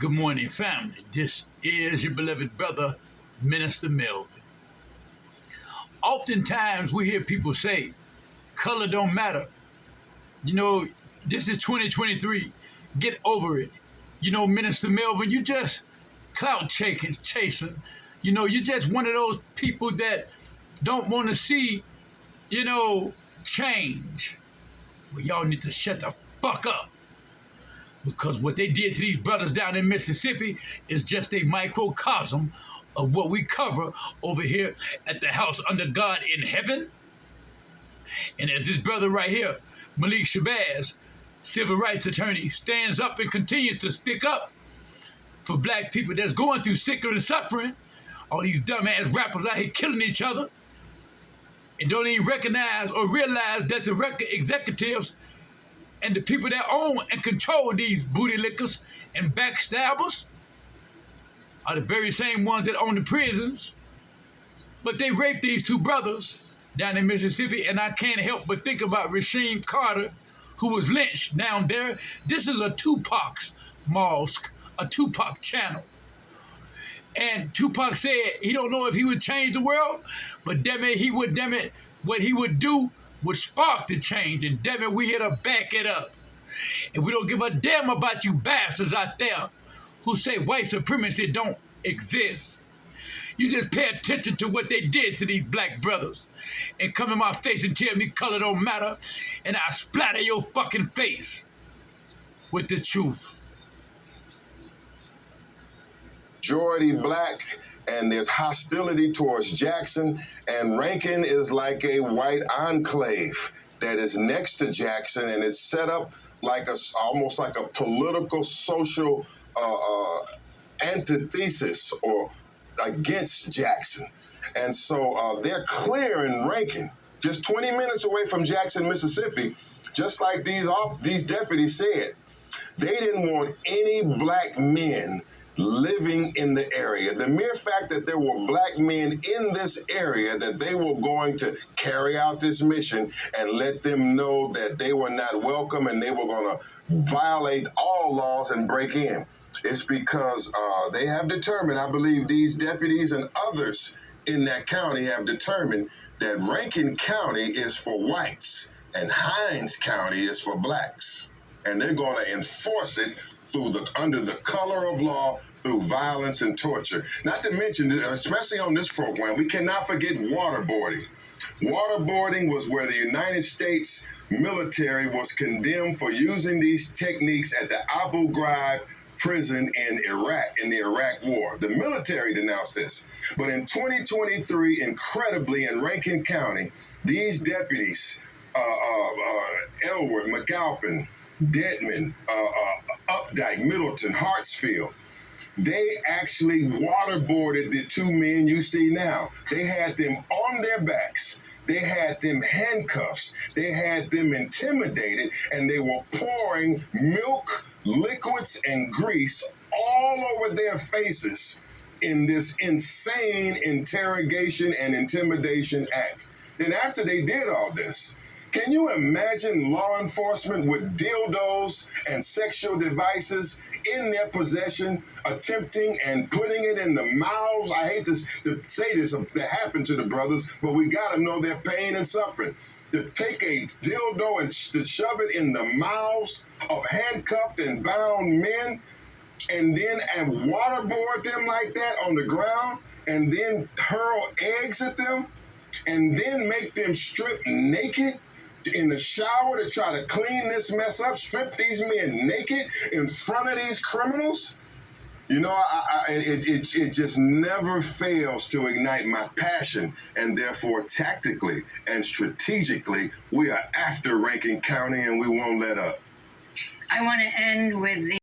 Good morning, family. This is your beloved brother, Minister Melvin. Oftentimes we hear people say, color don't matter. You know, this is 2023. Get over it. You know, Minister Melvin, you just clout chasing. You know, you're just one of those people that don't want to see, change. Well, y'all need to shut the fuck up. Because what they did to these brothers down in Mississippi is just a microcosm of what we cover over here at the house under God in heaven. And as this brother right here, Malik Shabazz, civil rights attorney, stands up and continues to stick up for black people that's going through sicker and suffering, all these dumbass rappers out here killing each other and don't even recognize or realize that the record executives and the people that own and control these booty lickers and backstabbers are the very same ones that own the prisons. But they raped these two brothers down in Mississippi, and I can't help but think about Rasheem Carter, who was lynched down there. This is a Tupac's mosque, a Tupac channel. And Tupac said he don't know if he would change the world, but damn it, what he would do would spark the change, and damn it, we here to back it up. And we don't give a damn about you bastards out there who say white supremacy don't exist. You just pay attention to what they did to these black brothers and come in my face and tell me color don't matter, and I splatter your fucking face with the truth. Majority black, and there's hostility towards Jackson, and Rankin is like a white enclave that is next to Jackson, and it's set up like almost like a political, social antithesis or against Jackson. And so they're clear in Rankin, just 20 minutes away from Jackson, Mississippi, just like these deputies said. They didn't want any black men living in the area. The mere fact that there were black men in this area, that they were going to carry out this mission and let them know that they were not welcome and they were going to violate all laws and break in. It's because they have determined, I believe these deputies and others in that county have determined that Rankin County is for whites and Hinds County is for blacks. And they're going to enforce it under the color of law, through violence and torture. Not to mention, especially on this program, we cannot forget waterboarding. Waterboarding was where the United States military was condemned for using these techniques at the Abu Ghraib prison in Iraq, in the Iraq War. The military denounced this. But in 2023, incredibly, in Rankin County, these deputies, Elwood, McAlpin, Dedman, Updike, Middleton, Hartsfield, they actually waterboarded the two men you see now. They had them on their backs. They had them handcuffs. They had them intimidated, and they were pouring milk, liquids, and grease all over their faces in this insane interrogation and intimidation act. Then after they did all this, can you imagine law enforcement with dildos and sexual devices in their possession, attempting and putting it in the mouths? I hate to say this to happen to the brothers, but we got to know their pain and suffering. To take a dildo and to shove it in the mouths of handcuffed and bound men, and then waterboard them like that on the ground, and then hurl eggs at them, and then make them strip naked in the shower to try to clean this mess up, strip these men naked in front of these criminals. You know, it just never fails to ignite my passion, and therefore tactically and strategically, we are after Rankin County and we won't let up. I want to end with